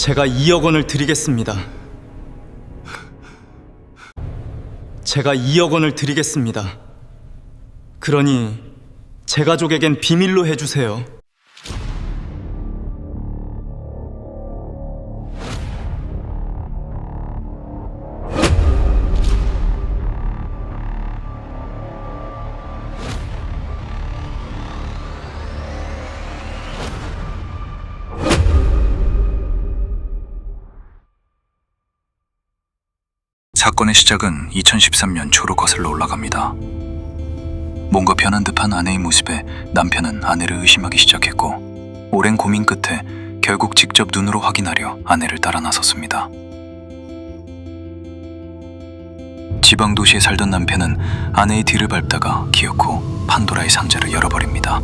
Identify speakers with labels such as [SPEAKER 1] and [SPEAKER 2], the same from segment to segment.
[SPEAKER 1] 제가 2억 원을 드리겠습니다. 제가 2억 원을 드리겠습니다. 그러니 제 가족에겐 비밀로 해주세요.
[SPEAKER 2] 사건의 시작은 2013년 초로 거슬러 올라갑니다. 뭔가 변한 듯한 아내의 모습에 남편은 아내를 의심하기 시작했고, 오랜 고민 끝에 결국 직접 눈으로 확인하려 아내를 따라 나섰습니다. 지방 도시에 살던 남편은 아내의 뒤를 밟다가 기어코 판도라의 상자를 열어버립니다.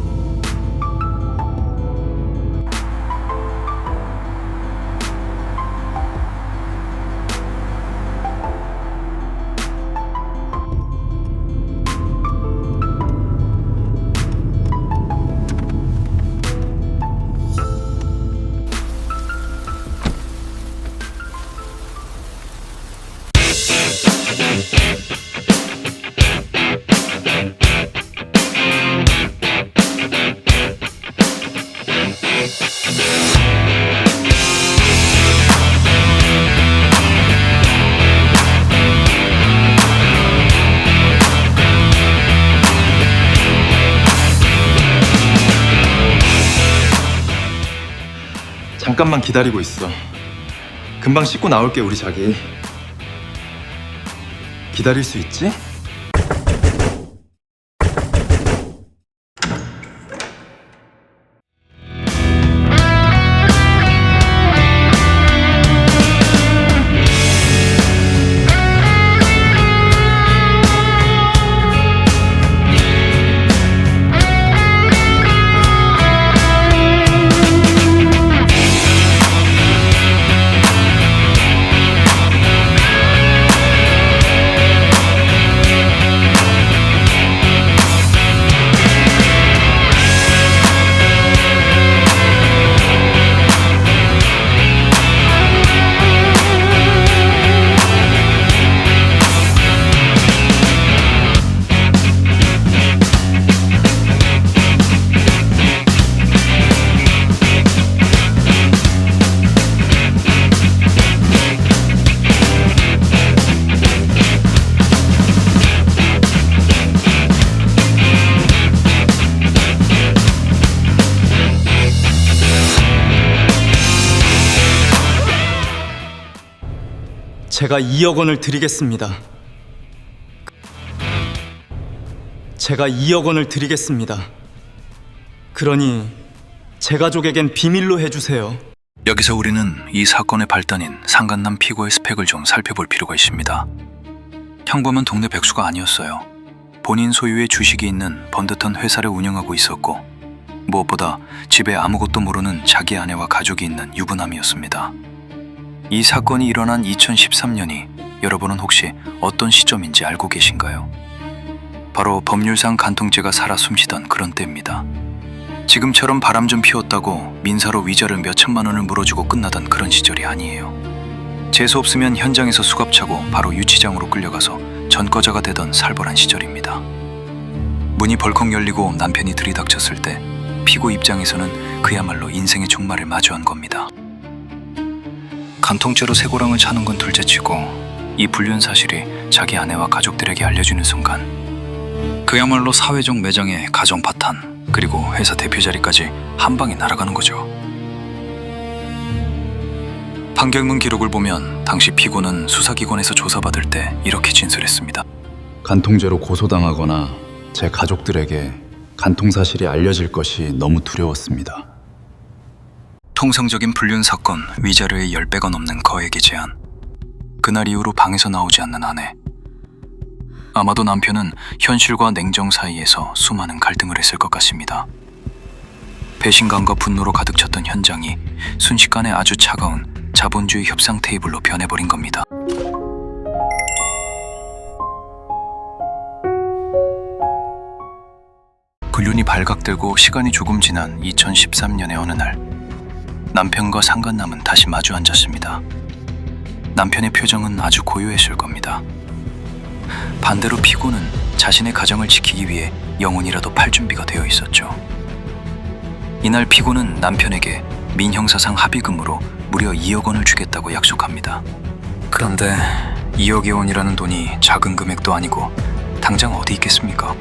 [SPEAKER 1] 잠깐만 기다리고 있어. 금방 씻고 나올게, 우리 자기. 기다릴 수 있지? 제가 2억 원을 드리겠습니다. 제가 2억 원을 드리겠습니다. 그러니 제 가족에겐 비밀로 해주세요.
[SPEAKER 2] 여기서 우리는 이 사건의 발단인 상간남 피고의 스펙을 좀 살펴볼 필요가 있습니다. 평범한 동네 백수가 아니었어요. 본인 소유의 주식이 있는 번듯한 회사를 운영하고 있었고, 무엇보다 집에 아무것도 모르는 자기 아내와 가족이 있는 유부남이었습니다. 이 사건이 일어난 2013년이 여러분은 혹시 어떤 시점인지 알고 계신가요? 바로 법률상 간통죄가 살아 숨쉬던 그런 때입니다. 지금처럼 바람 좀 피웠다고 민사로 위자료 몇 천만 원을 물어주고 끝나던 그런 시절이 아니에요. 재수 없으면 현장에서 수갑차고 바로 유치장으로 끌려가서 전과자가 되던 살벌한 시절입니다. 문이 벌컥 열리고 남편이 들이닥쳤을 때 피고 입장에서는 그야말로 인생의 종말을 마주한 겁니다. 간통죄로 쇠고랑을 차는 건 둘째치고, 이 불륜 사실이 자기 아내와 가족들에게 알려지는 순간 그야말로 사회적 매장의 가정 파탄, 그리고 회사 대표 자리까지 한 방에 날아가는 거죠. 판결문 기록을 보면 당시 피고는 수사기관에서 조사받을 때 이렇게 진술했습니다.
[SPEAKER 1] 간통죄로 고소당하거나 제 가족들에게 간통 사실이 알려질 것이 너무 두려웠습니다.
[SPEAKER 2] 통상적인 불륜 사건 위자료의 10배가 넘는 거액의 제한. 그날 이후로 방에서 나오지 않는 아내. 아마도 남편은 현실과 냉정 사이에서 수많은 갈등을 했을 것 같습니다. 배신감과 분노로 가득 찼던 현장이 순식간에 아주 차가운 자본주의 협상 테이블로 변해버린 겁니다. 불륜이 발각되고 시간이 조금 지난 2013년의 어느 날, 남편과 상간남은 다시 마주 앉았습니다. 남편의 표정은 아주 고요했을 겁니다. 반대로 피고는 자신의 가정을 지키기 위해 영혼이라도 팔 준비가 되어 있었죠. 이날 피고는 남편에게 민형사상 합의금으로 무려 2억 원을 주겠다고 약속합니다. 그런데 2억여 원이라는 돈이 작은 금액도 아니고 당장 어디 있겠습니까?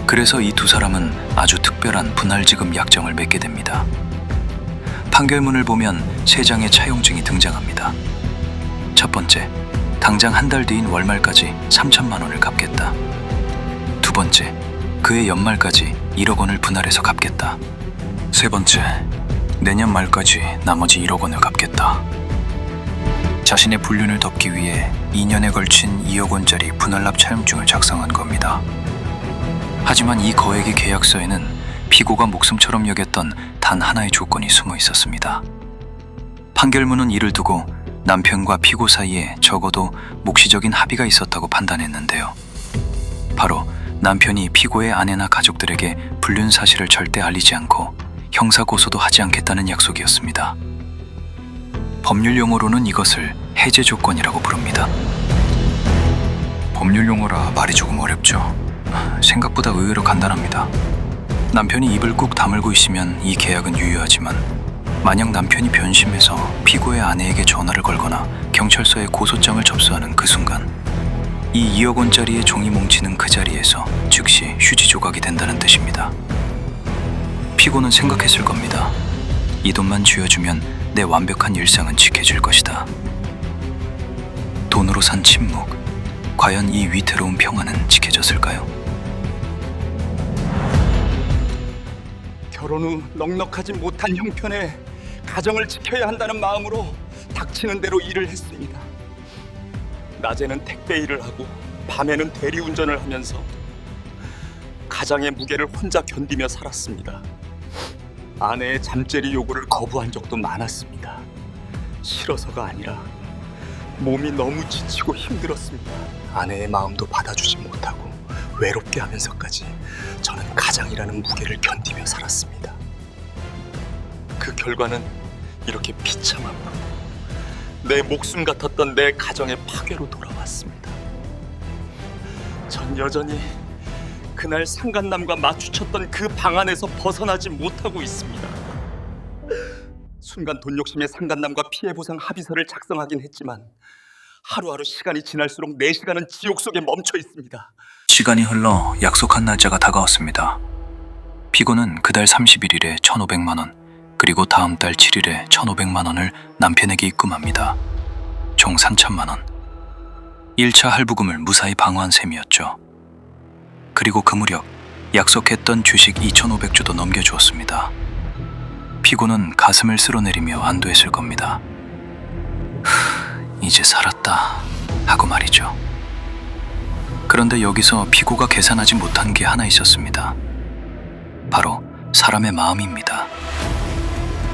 [SPEAKER 2] 그래서 이 두 사람은 아주 특별한 분할지급 약정을 맺게 됩니다. 판결문을 보면 3장의 차용증이 등장합니다. 첫 번째, 당장 한 달 뒤인 월말까지 3천만 원을 갚겠다. 두 번째, 그해 연말까지 1억 원을 분할해서 갚겠다. 세 번째, 내년 말까지 나머지 1억 원을 갚겠다. 자신의 불륜을 덮기 위해 2년에 걸친 2억 원짜리 분할납 차용증을 작성한 겁니다. 하지만 이 거액의 계약서에는 피고가 목숨처럼 여겼던 단 하나의 조건이 숨어 있었습니다. 판결문은 이를 두고 남편과 피고 사이에 적어도 묵시적인 합의가 있었다고 판단했는데요. 바로 남편이 피고의 아내나 가족들에게 불륜 사실을 절대 알리지 않고 형사고소도 하지 않겠다는 약속이었습니다. 법률 용어로는 이것을 해제 조건이라고 부릅니다. 법률 용어라 말이 조금 어렵죠. 생각보다 의외로 간단합니다. 남편이 입을 꾹 다물고 있으면 이 계약은 유효하지만 만약 남편이 변심해서 피고의 아내에게 전화를 걸거나 경찰서에 고소장을 접수하는 그 순간 이 2억 원짜리의 종이 뭉치는 그 자리에서 즉시 휴지 조각이 된다는 뜻입니다. 피고는 생각했을 겁니다. 이 돈만 쥐어주면 내 완벽한 일상은 지켜질 것이다. 돈으로 산 침묵, 과연 이 위태로운 평화는 지켜졌을까요?
[SPEAKER 3] 결혼 후 넉넉하지 못한 형편에 가정을 지켜야 한다는 마음으로 닥치는 대로 일을 했습니다. 낮에는 택배 일을 하고 밤에는 대리운전을 하면서 가장의 무게를 혼자 견디며 살았습니다. 아내의 잠재리 요구를 거부한 적도 많았습니다. 싫어서가 아니라 몸이 너무 지치고 힘들었습니다. 아내의 마음도 받아주지 못하고 외롭게 하면서까지 저는 가장이라는 무게를 견디며 살았습니다. 그 결과는 이렇게 비참함으로 내 목숨 같았던 내 가정의 파괴로 돌아왔습니다. 전 여전히 그날 상간남과 마주쳤던 그 방 안에서 벗어나지 못하고 있습니다. 순간 돈 욕심에 상간남과 피해 보상 합의서를 작성하긴 했지만 하루하루 시간이 지날수록 내 시간은 지옥 속에 멈춰 있습니다.
[SPEAKER 2] 시간이 흘러 약속한 날짜가 다가왔습니다. 피고는 그달 31일에 1,500만 원, 그리고 다음 달 7일에 1,500만 원을 남편에게 입금합니다. 총 3,000만 원. 1차 할부금을 무사히 방어한 셈이었죠. 그리고 그 무렵 약속했던 주식 2,500주도 넘겨주었습니다. 피고는 가슴을 쓸어내리며 안도했을 겁니다. 이제 살았다 하고 말이죠. 그런데 여기서 피고가 계산하지 못한 게 하나 있었습니다. 바로 사람의 마음입니다.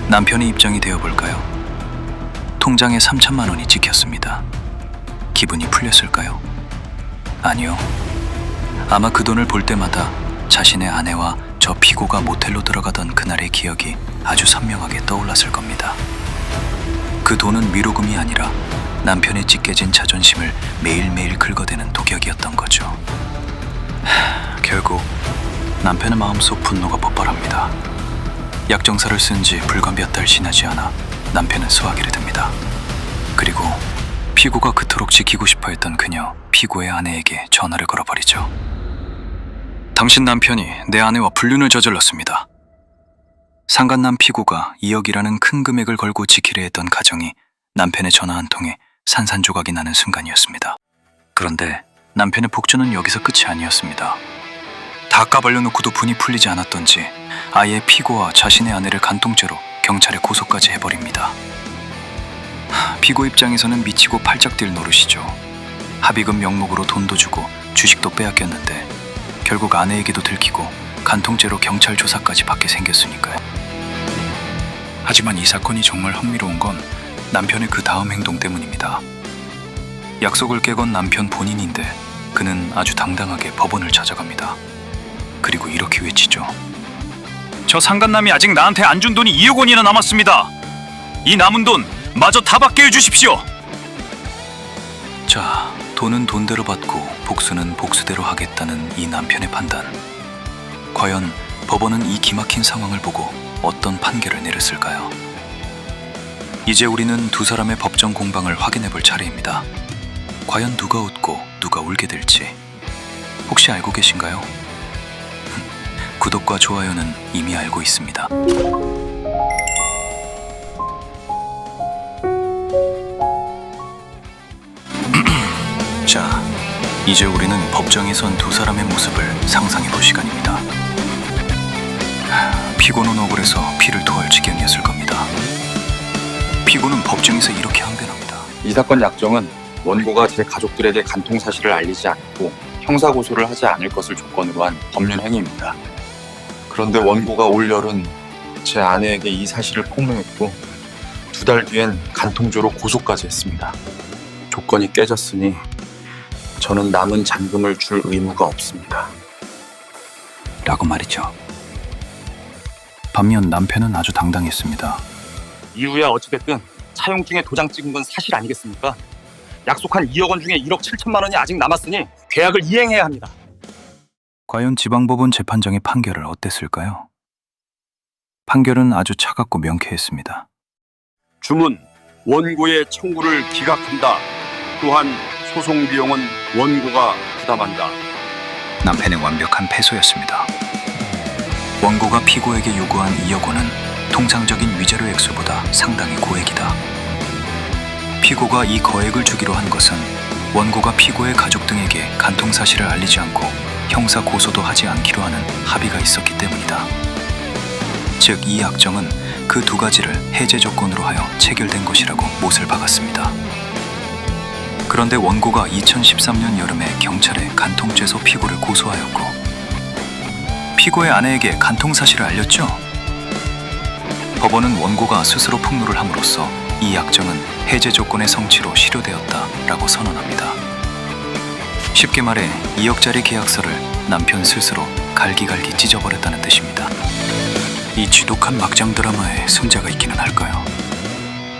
[SPEAKER 2] 남편의 입장이 되어볼까요? 통장에 3,000만 원이 찍혔습니다. 기분이 풀렸을까요? 아니요. 아마 그 돈을 볼 때마다 자신의 아내와 저 피고가 모텔로 들어가던 그날의 기억이 아주 선명하게 떠올랐을 겁니다. 그 돈은 위로금이 아니라 남편의 찢겨진 자존심을 매일매일 긁어대는 독약이었던 거죠. 결국 남편의 마음속 분노가 폭발합니다. 약정서를 쓴 지 불과 몇 달 지나지 않아 남편은 소화기를 듭니다. 그리고 피고가 그토록 지키고 싶어 했던 그녀 피고의 아내에게 전화를 걸어버리죠. 당신 남편이 내 아내와 불륜을 저질렀습니다. 상간남 피고가 2억이라는 큰 금액을 걸고 지키려 했던 가정이 남편의 전화 한 통에 산산조각이 나는 순간이었습니다. 그런데 남편의 복주는 여기서 끝이 아니었습니다. 다 까발려놓고도 분이 풀리지 않았던지 아예 피고와 자신의 아내를 간통죄로 경찰에 고소까지 해버립니다. 피고 입장에서는 미치고 팔짝 뛸 노릇이죠. 합의금 명목으로 돈도 주고 주식도 빼앗겼는데 결국 아내에게도 들키고 간통죄로 경찰 조사까지 받게 생겼으니까요. 하지만 이 사건이 정말 흥미로운 건 남편의 그 다음 행동 때문입니다. 약속을 깨건 남편 본인인데 그는 아주 당당하게 법원을 찾아갑니다. 그리고 이렇게 외치죠. 저 상간남이 아직 나한테 안 준 돈이 2억 원이나 남았습니다. 이 남은 돈 마저 다 받게 해주십시오. 자, 돈은 돈대로 받고 복수는 복수대로 하겠다는 이 남편의 판단. 과연 법원은 이 기막힌 상황을 보고 어떤 판결을 내렸을까요? 이제 우리는 두 사람의 법정 공방을 확인해 볼 차례입니다. 과연 누가 웃고 누가 울게 될지 혹시 알고 계신가요? 구독과 좋아요는 이미 알고 있습니다. 자, 이제 우리는 법정에 선 두 사람의 모습을 상상해 볼 시간입니다. 피고는 억울해서 피를 토할 지경이었을 겁니다. 피고는 법정에서 이렇게 항변합니다.
[SPEAKER 3] 이 사건 약정은 원고가 제 가족들에게 간통 사실을 알리지 않고 형사 고소를 하지 않을 것을 조건으로 한 법률 행위입니다. 그런데 원고가 올 여름 제 아내에게 이 사실을 폭로했고 2달 뒤엔 간통죄로 고소까지 했습니다. 조건이 깨졌으니 저는 남은 잔금을 줄 의무가 없습니다.
[SPEAKER 2] 라고 말이죠. 반면 남편은 아주 당당했습니다.
[SPEAKER 3] 이후에 어찌됐든 차용증에 도장 찍은 건 사실 아니겠습니까? 약속한 2억 원 중에 1억 7천만 원이 아직 남았으니 계약을 이행해야 합니다.
[SPEAKER 2] 과연 지방법원 재판장의 판결을 어땠을까요? 판결은 아주 차갑고 명쾌했습니다.
[SPEAKER 3] 주문, 원고의 청구를 기각한다. 또한 소송 비용은 원고가 부담한다.
[SPEAKER 2] 남편의 완벽한 패소였습니다. 원고가 피고에게 요구한 2억 원은 통상적인 위자료 액수보다 상당히 고액이다. 피고가 이 거액을 주기로 한 것은 원고가 피고의 가족 등에게 간통 사실을 알리지 않고 형사 고소도 하지 않기로 하는 합의가 있었기 때문이다. 즉, 이 약정은 그 두 가지를 해제 조건으로 하여 체결된 것이라고 못을 박았습니다. 그런데 원고가 2013년 여름에 경찰에 간통죄소 피고를 고소하였고 피고의 아내에게 간통 사실을 알렸죠. 법원은 원고가 스스로 폭로를 함으로써 이 약정은 해제 조건의 성취로 실효되었다라고 선언합니다. 쉽게 말해 2억짜리 계약서를 남편 스스로 갈기갈기 찢어버렸다는 뜻입니다. 이 지독한 막장 드라마에 승자가 있기는 할까요?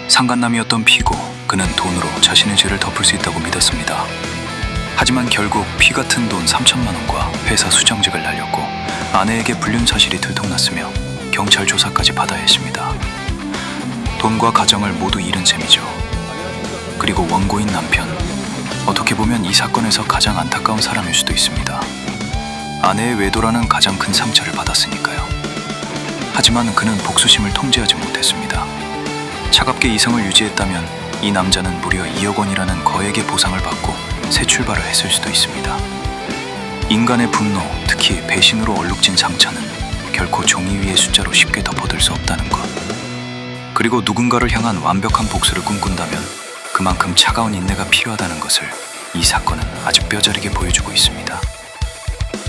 [SPEAKER 2] 상간남이었던 피고, 그는 돈으로 자신의 죄를 덮을 수 있다고 믿었습니다. 하지만 결국 피 같은 돈 3천만 원과 회사 수정직을 날렸고 아내에게 불륜 사실이 들통났으며 경찰 조사까지 받아야 했습니다. 돈과 가정을 모두 잃은 셈이죠. 그리고 원고인 남편, 어떻게 보면 이 사건에서 가장 안타까운 사람일 수도 있습니다. 아내의 외도라는 가장 큰 상처를 받았으니까요. 하지만 그는 복수심을 통제하지 못했습니다. 차갑게 이성을 유지했다면 이 남자는 무려 2억 원이라는 거액의 보상을 받고 새 출발을 했을 수도 있습니다. 인간의 분노, 특히 배신으로 얼룩진 상처는 결코 종이 위의 숫자로 쉽게 덮어둘 수 없다는 것. 그리고 누군가를 향한 완벽한 복수를 꿈꾼다면 그만큼 차가운 인내가 필요하다는 것을 이 사건은 아주 뼈저리게 보여주고 있습니다.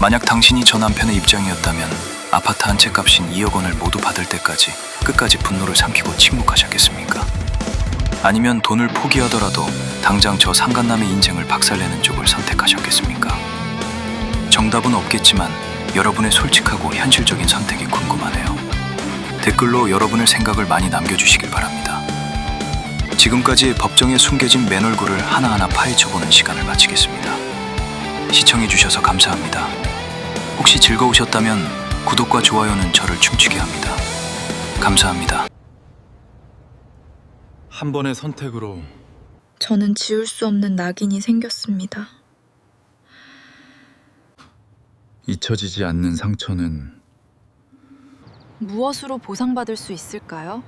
[SPEAKER 2] 만약 당신이 저 남편의 입장이었다면 아파트 한 채 값인 2억 원을 모두 받을 때까지 끝까지 분노를 삼키고 침묵하셨겠습니까? 아니면 돈을 포기하더라도 당장 저 상간남의 인생을 박살내는 쪽을 선택하셨겠습니까? 정답은 없겠지만 여러분의 솔직하고 현실적인 선택이 궁금하네요. 댓글로 여러분의 생각을 많이 남겨주시길 바랍니다. 지금까지 법정에 숨겨진 맨얼굴을 하나하나 파헤쳐보는 시간을 마치겠습니다. 시청해주셔서 감사합니다. 혹시 즐거우셨다면 구독과 좋아요는 저를 춤추게 합니다. 감사합니다.
[SPEAKER 1] 한 번의 선택으로
[SPEAKER 4] 저는 지울 수 없는 낙인이 생겼습니다.
[SPEAKER 1] 잊혀지지 않는 상처는
[SPEAKER 4] 무엇으로 보상받을 수 있을까요?